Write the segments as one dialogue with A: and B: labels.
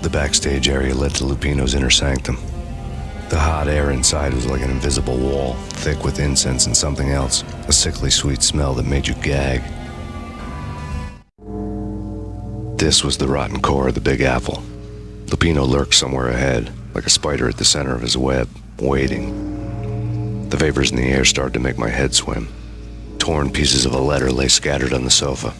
A: The backstage area led to Lupino's inner sanctum. The hot air inside was like an invisible wall, thick with incense and something else, a sickly sweet smell that made you gag. This was the rotten core of the Big Apple. Lupino lurked somewhere ahead, like a spider at the center of his web, waiting. The vapors in the air started to make my head swim. Torn pieces of a letter lay scattered on the sofa.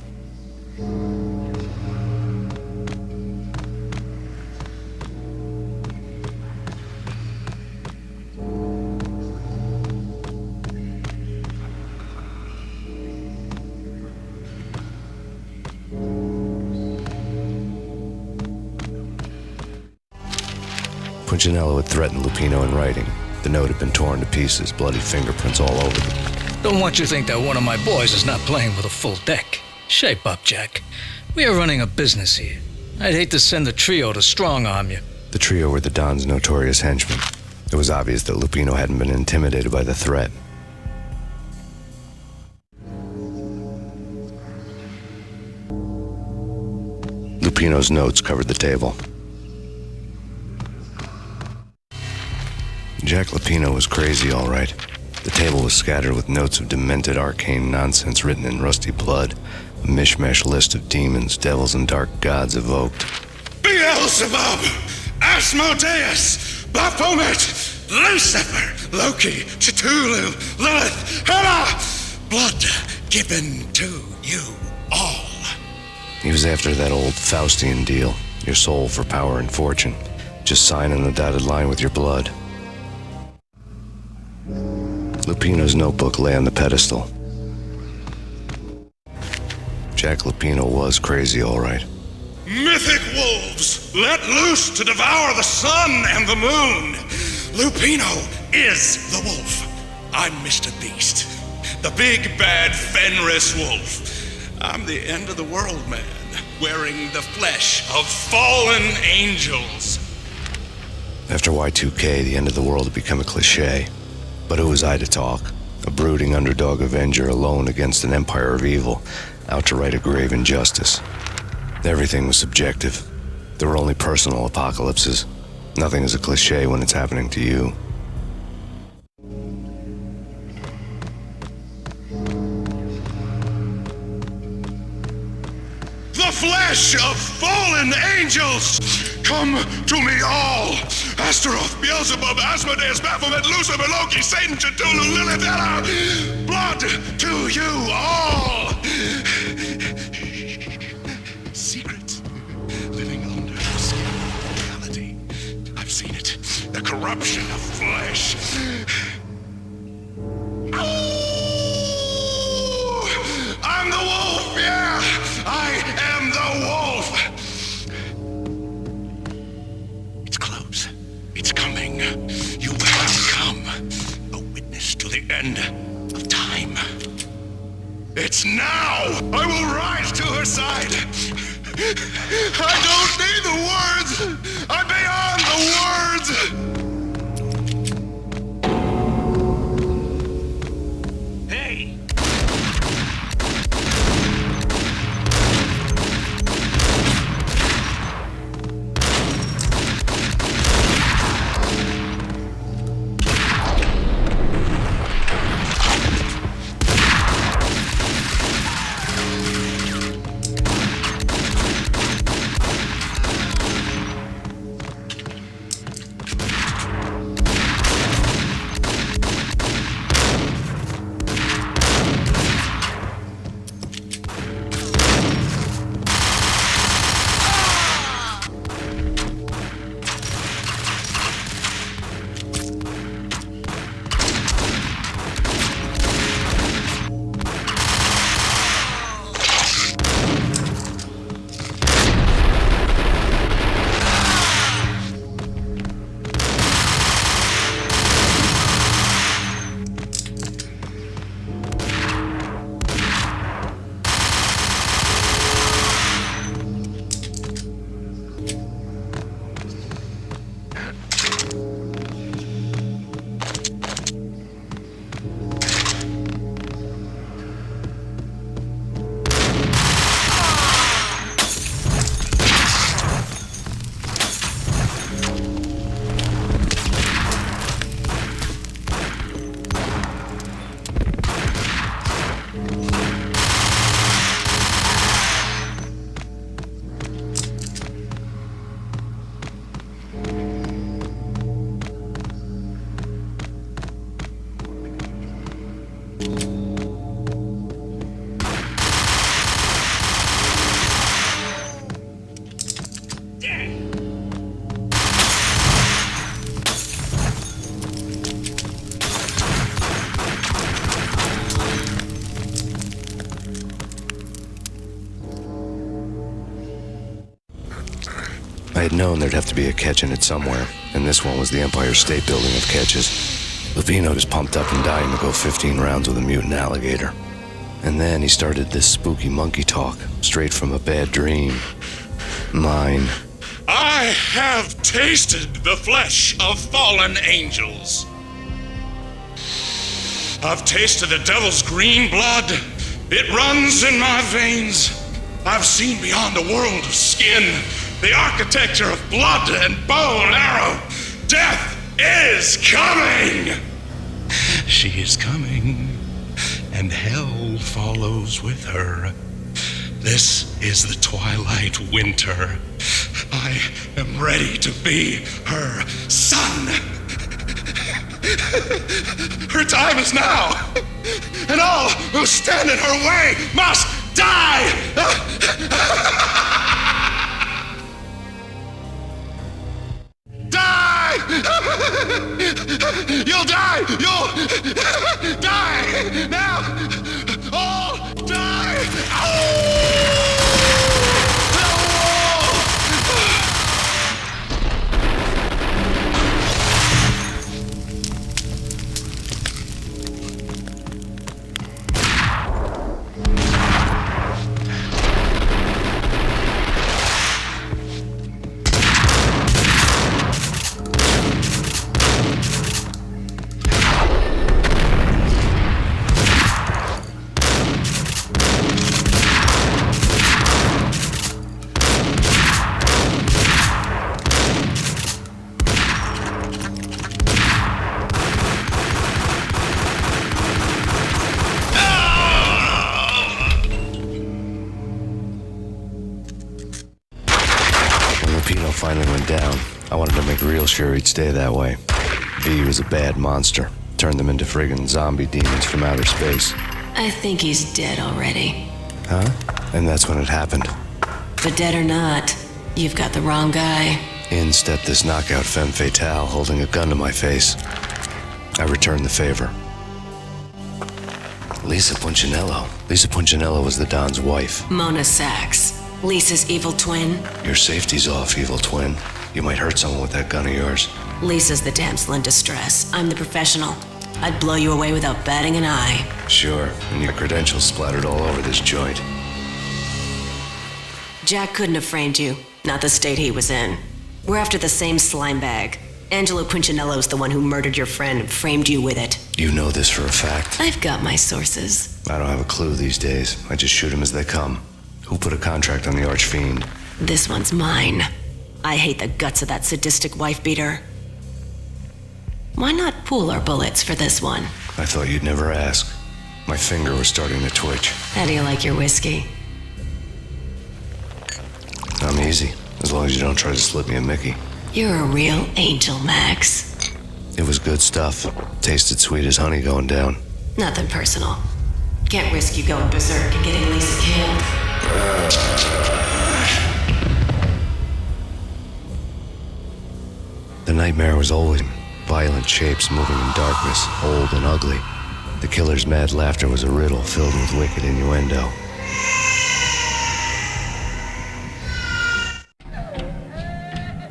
A: Punchinello had threatened Lupino in writing. The note had been torn to pieces, bloody fingerprints all over it.
B: Don't want you to think that one of my boys is not playing with a full deck. Shape up, Jack. We are running a business here. I'd hate to send the trio to strong-arm you.
A: The trio were the Don's notorious henchmen. It was obvious that Lupino hadn't been intimidated by the threat. Lupino's notes covered the table. Jack Lupino was crazy, all right. The table was scattered with notes of demented arcane nonsense written in rusty blood, a mishmash list of demons, devils, and dark gods evoked.
C: Beelzebub, Asmodeus, Baphomet, Lucifer, Loki, Cthulhu, Lilith, Hela, blood given to you all.
A: He was after that old Faustian deal, your soul for power and fortune. Just sign on the dotted line with your blood. Lupino's notebook lay on the pedestal. Jack Lupino was crazy, all right.
C: Mythic wolves, let loose to devour the sun and the moon. Lupino is the wolf. I'm Mr. Beast, the big bad Fenris wolf. I'm the end of the world man, wearing the flesh of fallen angels.
A: After Y2K, the end of the world had become a cliché. But who was I to talk? A brooding underdog avenger alone against an empire of evil, out to right a grave injustice. Everything was subjective. There were only personal apocalypses. Nothing is a cliché when it's happening to you.
C: The flesh of fallen angels! Come to me all! Astaroth, Beelzebub, Asmodeus, Baphomet, Lucifer, Loki, Satan, Cthulhu, Lilith, Hela! Blood to you all! Secret, living under the skin of reality. I've seen it. The corruption of flesh. I'm the wolf, yeah! I am the wolf! It's close. It's coming. You will come. A witness to the end of time. It's now! I will rise to her side! I don't need the words! I'm beyond the words! Hey!
A: I had known there'd have to be a catch in it somewhere, and this one was the Empire State Building of catches. Lupino was pumped up and dying to go 15 rounds with a mutant alligator. And then he started this spooky monkey talk, straight from a bad dream. Mine.
C: I have tasted the flesh of fallen angels. I've tasted the devil's green blood. It runs in my veins. I've seen beyond the world of skin, the architecture of blood and bow and arrow. Death is coming! She is coming, and hell follows with her. This is the twilight winter. I am ready to be her son. Her time is now, and all who stand in her way must die! Die! You'll die! You'll die! Now! All die! Oh!
A: Finally went down. I wanted to make real sure he'd stay that way. V was a bad monster. Turned them into friggin' zombie demons from outer space.
D: I think he's dead already.
A: Huh? And that's when it happened.
D: But dead or not, you've got the wrong guy.
A: In stepped this knockout femme fatale holding a gun to my face. I returned the favor. Lisa Punchinello. Lisa Punchinello was the Don's wife.
D: Mona Sachs, Lisa's evil twin.
A: Your safety's off, evil twin. You might hurt someone with that gun of yours.
D: Lisa's the damsel in distress. I'm the professional. I'd blow you away without batting an eye.
A: Sure, and your credentials splattered all over this joint.
D: Jack couldn't have framed you, not the state he was in. We're after the same slime bag. Angelo Punchinello's the one who murdered your friend and framed you with it.
A: You know this for a fact?
D: I've got my sources.
A: I don't have a clue these days. I just shoot them as they come. Who put a contract on the Archfiend?
D: This one's mine. I hate the guts of that sadistic wife-beater. Why not pool our bullets for this one?
A: I thought you'd never ask. My finger was starting to twitch.
D: How do you like your whiskey?
A: I'm easy, as long as you don't try to slip me a Mickey.
D: You're a real angel, Max.
A: It was good stuff. Tasted sweet as honey going down.
D: Nothing personal. Can't risk you going berserk and getting Lisa killed.
A: The nightmare was always violent shapes moving in darkness, old and ugly. The killer's mad laughter was a riddle filled with wicked innuendo.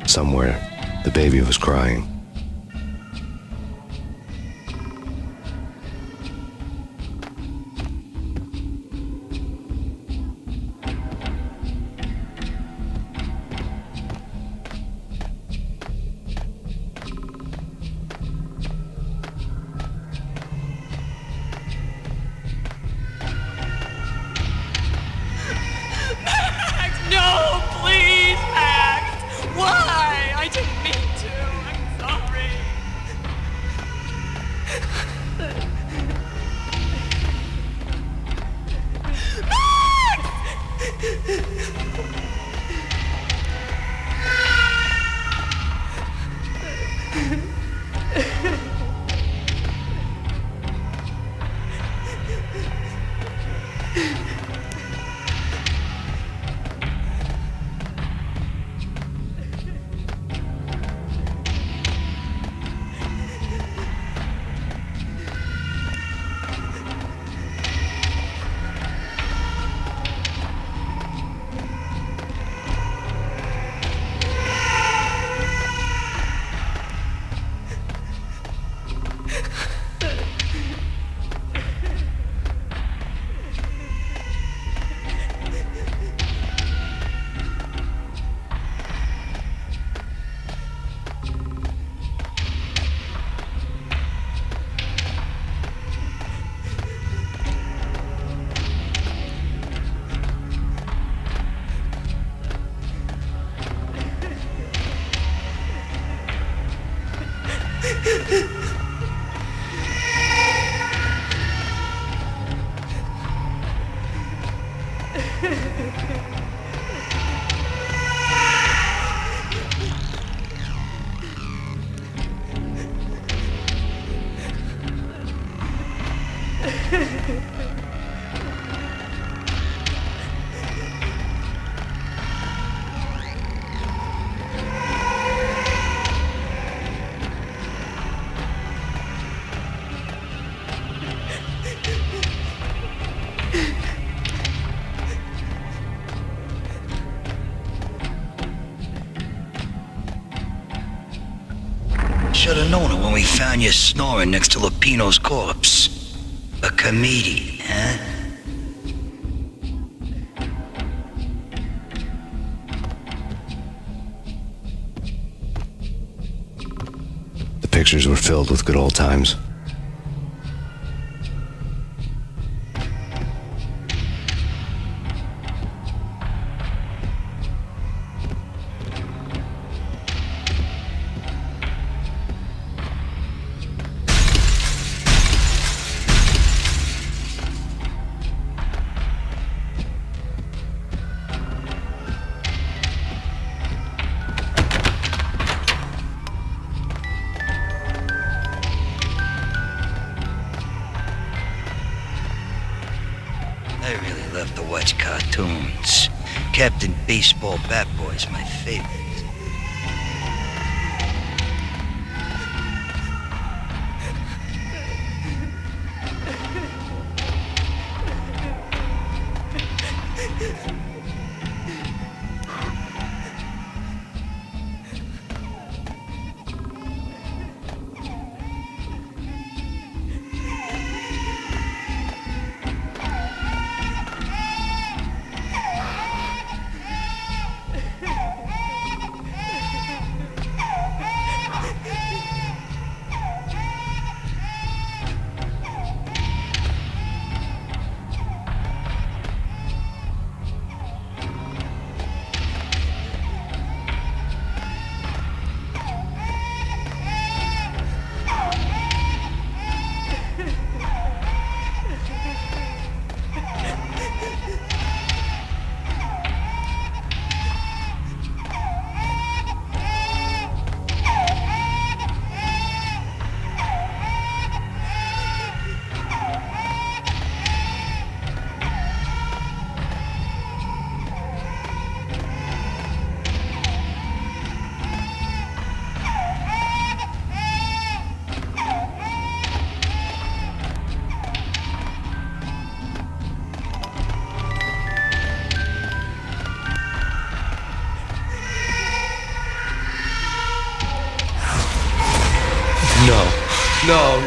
A: Somewhere, the baby was crying.
E: No, please, Max! Why? I didn't mean to. I'm sorry. Should have known it when we found you snoring next to Lupino's corpse. A comedian, huh?
A: The pictures were filled with good old times.
E: I really love to watch cartoons. Captain Baseball Bat Boy's my favorite.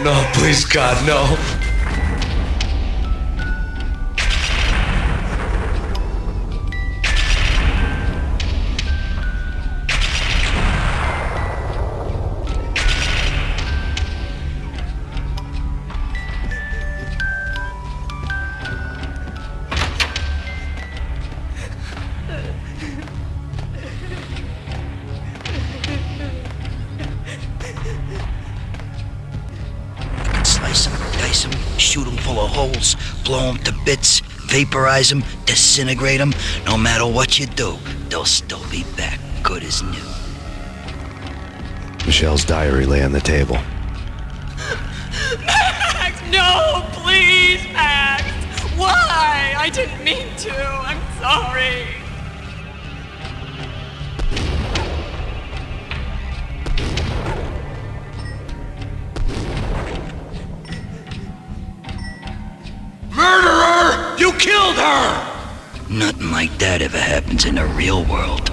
A: No, please, God, no.
E: Shoot them full of holes, blow them to bits, vaporize them, disintegrate them. No matter what you do, they'll still be back good as new.
A: Michelle's diary lay on the table.
F: Max, no, please, Max. Why? I didn't mean to. I'm sorry.
C: Murderer! You killed her!
E: Nothing like that ever happens in the real world.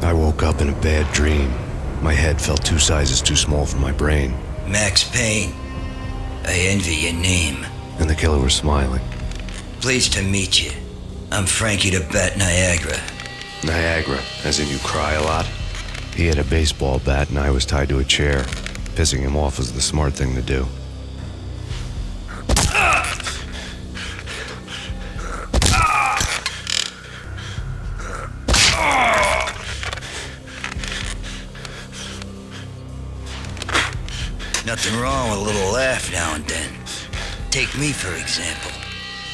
A: I woke up in a bad dream. My head felt 2 sizes too small for my brain.
E: Max Payne. I envy your name.
A: And the killer was smiling.
E: Pleased to meet you. I'm Frankie the Bat Niagara.
A: Niagara, as in you cry a lot? He had a baseball bat and I was tied to a chair. Pissing him off was the smart thing to do.
E: Nothing wrong with a little laugh now and then. Take me, for example.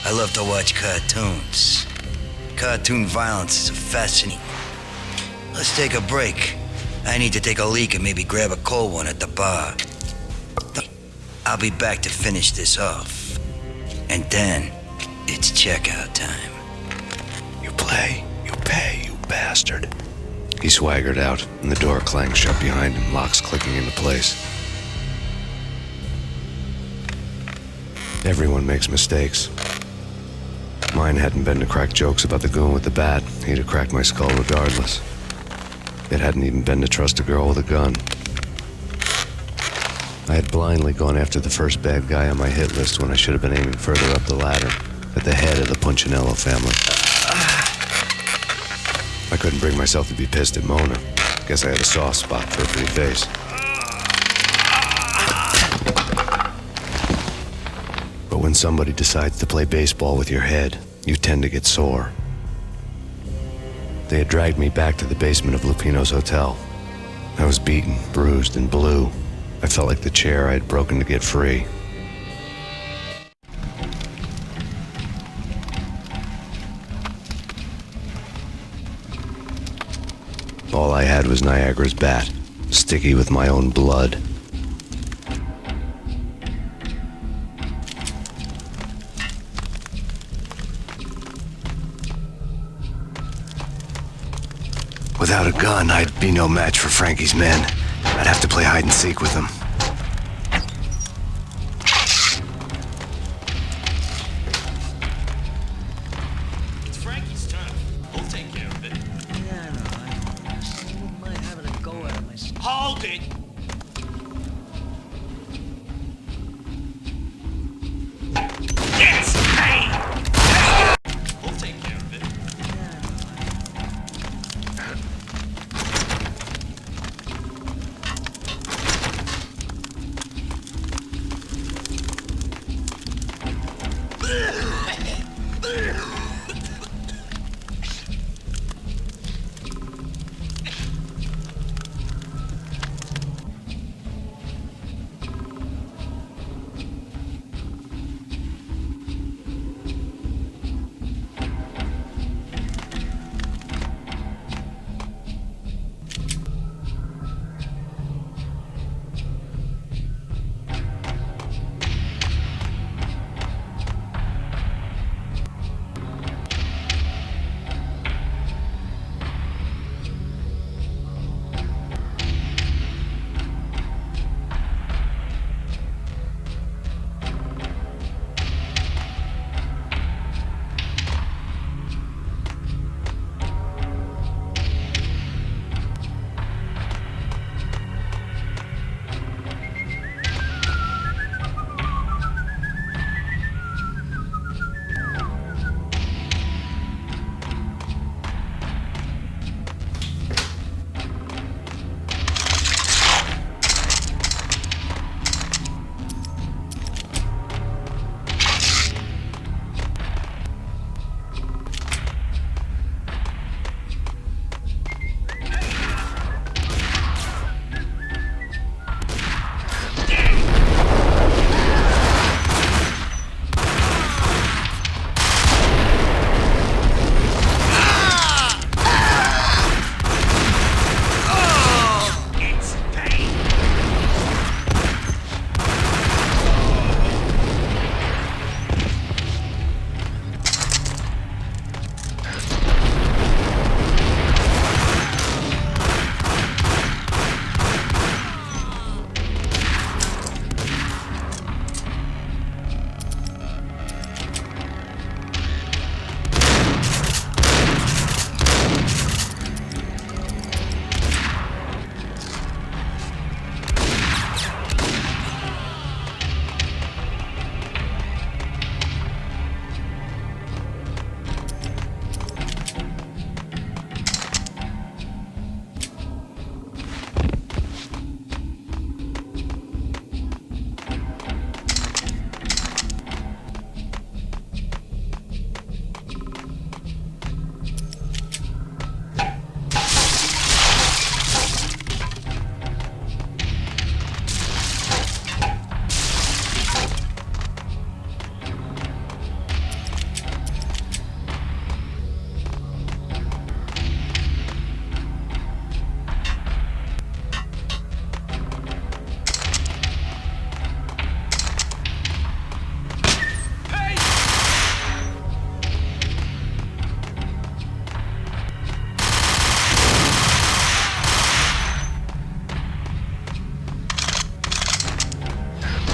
E: I love to watch cartoons. Cartoon violence is fascinating. Let's take a break. I need to take a leak and maybe grab a cold one at the bar. I'll be back to finish this off. And then, it's checkout time.
A: You play, you pay, you bastard. He swaggered out, and the door clanged shut behind him, locks clicking into place. Everyone makes mistakes. Mine hadn't been to crack jokes about the goon with the bat. He'd have cracked my skull regardless. It hadn't even been to trust a girl with a gun. I had blindly gone after the first bad guy on my hit list when I should have been aiming further up the ladder, at the head of the Punchinello family. I couldn't bring myself to be pissed at Mona. Guess I had a soft spot for her pretty face. But when somebody decides to play baseball with your head, you tend to get sore. They had dragged me back to the basement of Lupino's hotel. I was beaten, bruised, and blue. I felt like the chair I had broken to get free. All I had was Niagara's bat, sticky with my own blood. Without a gun, I'd be no match for Frankie's men. I'd have to play hide and seek with them.
C: It's Frankie's turn. We'll take care of it.
G: Yeah, I know. I wouldn't mind having a go at him myself.
C: Hold it! Yes, Payne! We'll take care of it.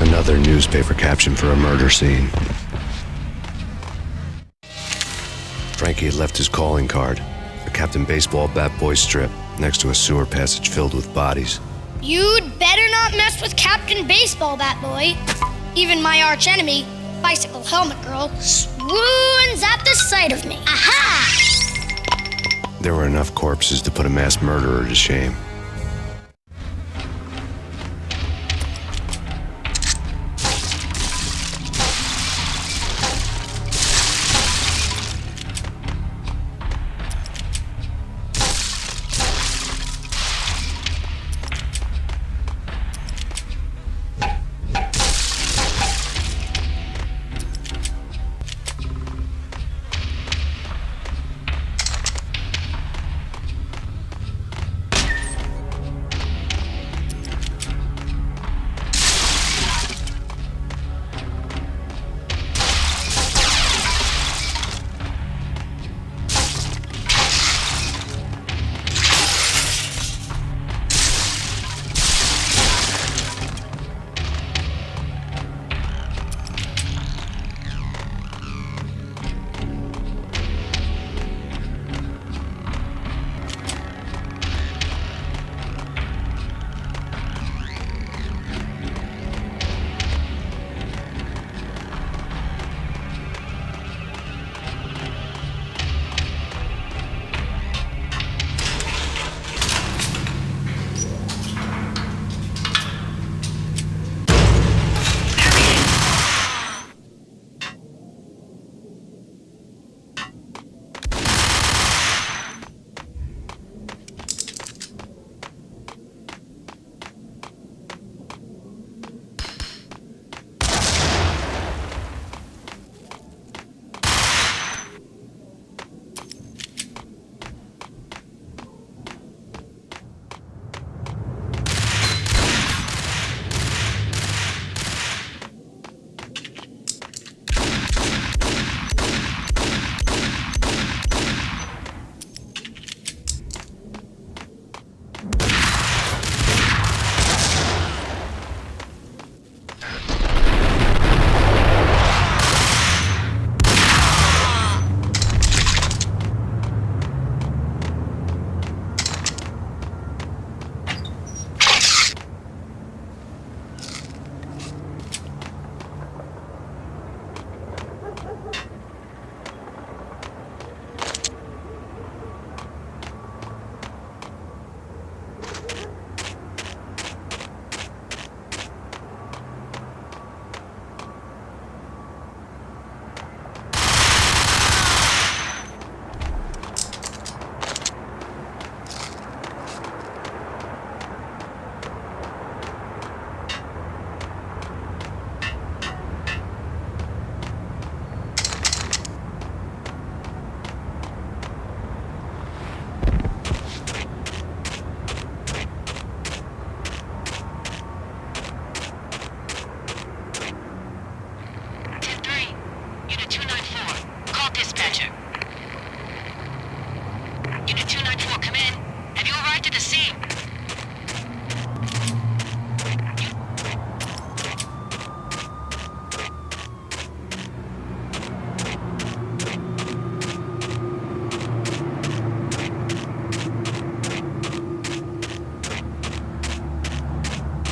A: Another newspaper caption for a murder scene. Frankie had left his calling card, a Captain Baseball bat boy strip, next to a sewer passage filled with bodies.
H: You'd better not mess with Captain Baseball Bat Boy. Even my archenemy, Bicycle Helmet Girl, swoons at the sight of me. Aha!
A: There were enough corpses to put a mass murderer to shame.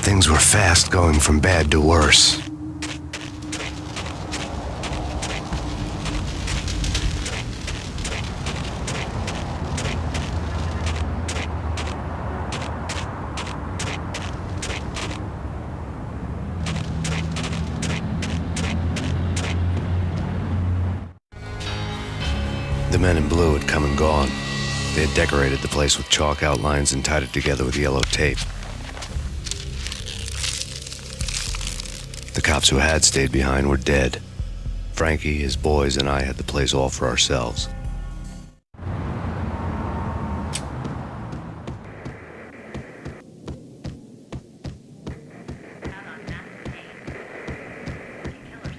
A: Things were fast going from bad to worse. The men in blue had come and gone. They had decorated the place with chalk outlines and tied it together with yellow tape. The cops who had stayed behind were dead. Frankie, his boys, and I had the place all for ourselves.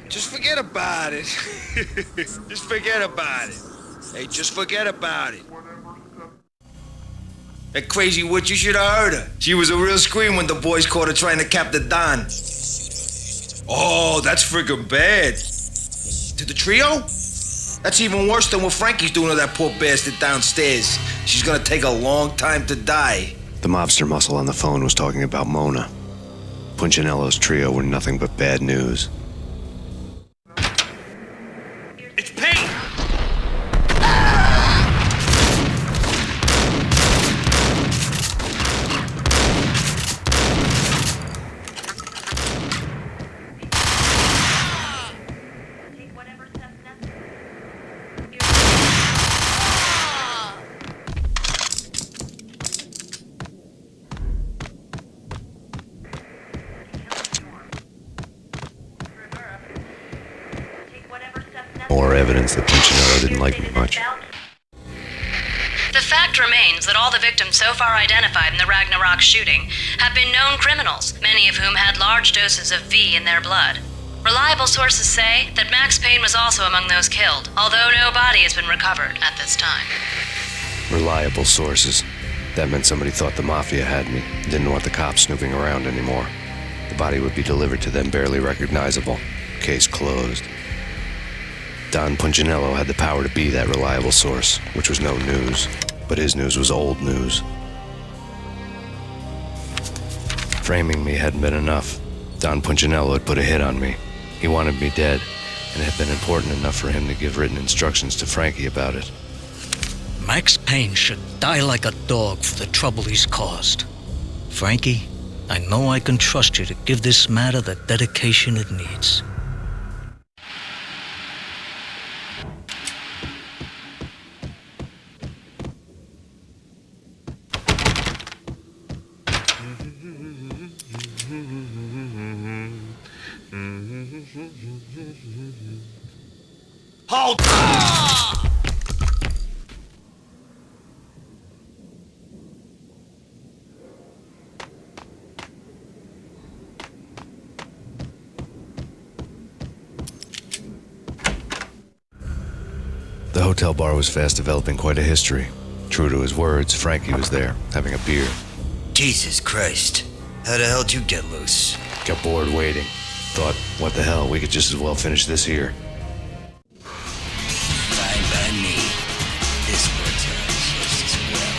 I: Just forget about it. Just forget about it. Hey, just forget about it. That crazy witch, you should have heard her. She was a real scream when the boys caught her trying to cap the Don. Oh, that's friggin' bad. To the trio? That's even worse than what Frankie's doing to that poor bastard downstairs. She's gonna take a long time to die.
A: The mobster muscle on the phone was talking about Mona. Punchinello's trio were nothing but bad news.
C: It's Payne!
A: More evidence that Punchinello didn't like me much.
J: The fact remains that all the victims so far identified in the Ragnarok shooting have been known criminals, many of whom had large doses of V in their blood. Reliable sources say that Max Payne was also among those killed, although no body has been recovered at this time.
A: Reliable sources. That meant somebody thought the Mafia had me, didn't want the cops snooping around anymore. The body would be delivered to them barely recognizable. Case closed. Don Punchinello had the power to be that reliable source, which was no news, but his news was old news. Framing me hadn't been enough. Don Punchinello had put a hit on me. He wanted me dead, and it had been important enough for him to give written instructions to Frankie about it.
B: Max Payne should die like a dog for the trouble he's caused. Frankie, I know I can trust you to give this matter the dedication it needs.
C: Halt!
A: The hotel bar was fast developing quite a history. True to his words, Frankie was there, having a beer.
E: Jesus Christ. How the hell'd you get loose?
A: Got bored waiting. Thought, what the hell, we could just as well finish this here.
E: Fine by me. This works out just as well.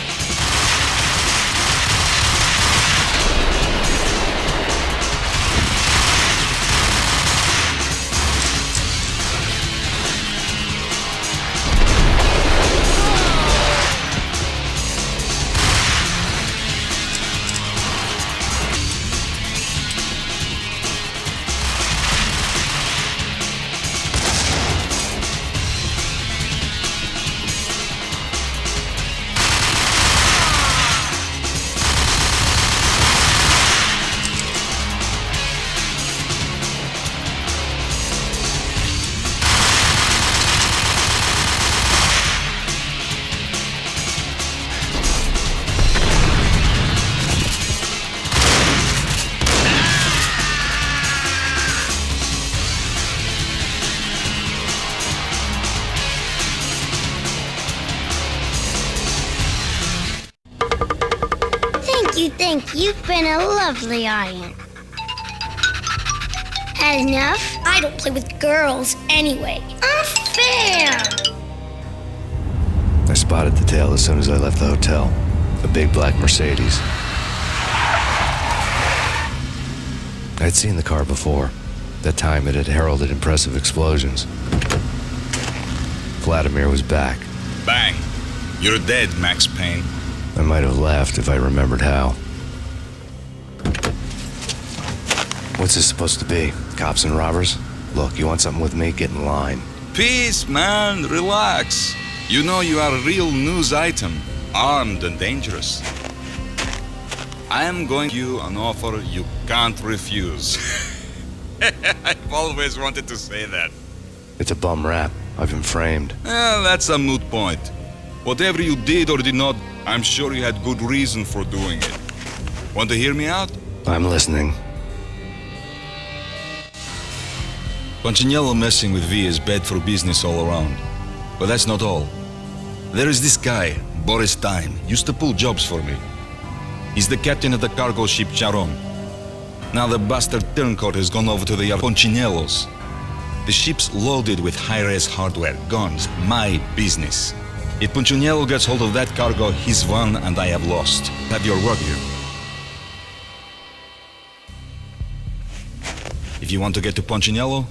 H: Thank you. You've been a lovely audience. Had enough? I don't play with girls anyway. Unfair!
A: I spotted the tail as soon as I left the hotel. A big black Mercedes. I'd seen the car before. That time it had heralded impressive explosions. Vladimir was back.
C: Bang! You're dead, Max Payne.
A: I might have laughed if I remembered how. What's this supposed to be? Cops and robbers? Look, you want something with me? Get in line.
C: Peace, man. Relax. You know you are a real news item, armed and dangerous. I am going to give you an offer you can't refuse. I've always wanted to say that.
A: It's a bum rap. I've been framed.
C: That's a moot point. Whatever you did or did not, I'm sure you had good reason for doing it. Want to hear me out?
A: I'm listening.
C: Punchinello messing with V is bad for business all around. But that's not all. There is this guy, Boris Time, used to pull jobs for me. He's the captain of the cargo ship Charon. Now the bastard turncoat has gone over to the Punchinellos.
K: The ship's loaded with high-res hardware, guns, my business. If Punchinello gets hold of that cargo, he's won and I have lost. Have your word here. If you want to get to Punchinello,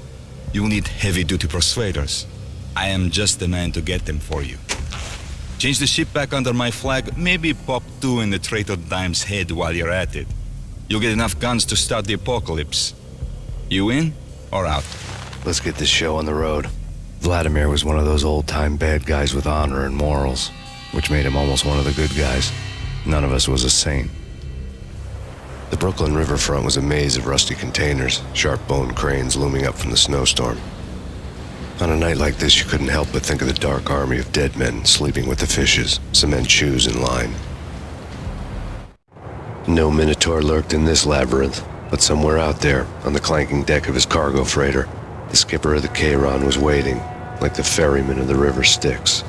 K: you'll need heavy-duty persuaders. I am just the man to get them for you. Change the ship back under my flag, maybe pop 2 in the traitor Dime's head while you're at it. You'll get enough guns to start the apocalypse. You in or out?
A: Let's get this show on the road. Vladimir was one of those old-time bad guys with honor and morals, which made him almost one of the good guys. None of us was a saint. The Brooklyn riverfront was a maze of rusty containers, sharp-boned cranes looming up from the snowstorm. On a night like this, you couldn't help but think of the dark army of dead men sleeping with the fishes, cement shoes in line. No Minotaur lurked in this labyrinth, but somewhere out there, on the clanking deck of his cargo freighter, the skipper of the Chiron was waiting, like the ferryman of the River Styx.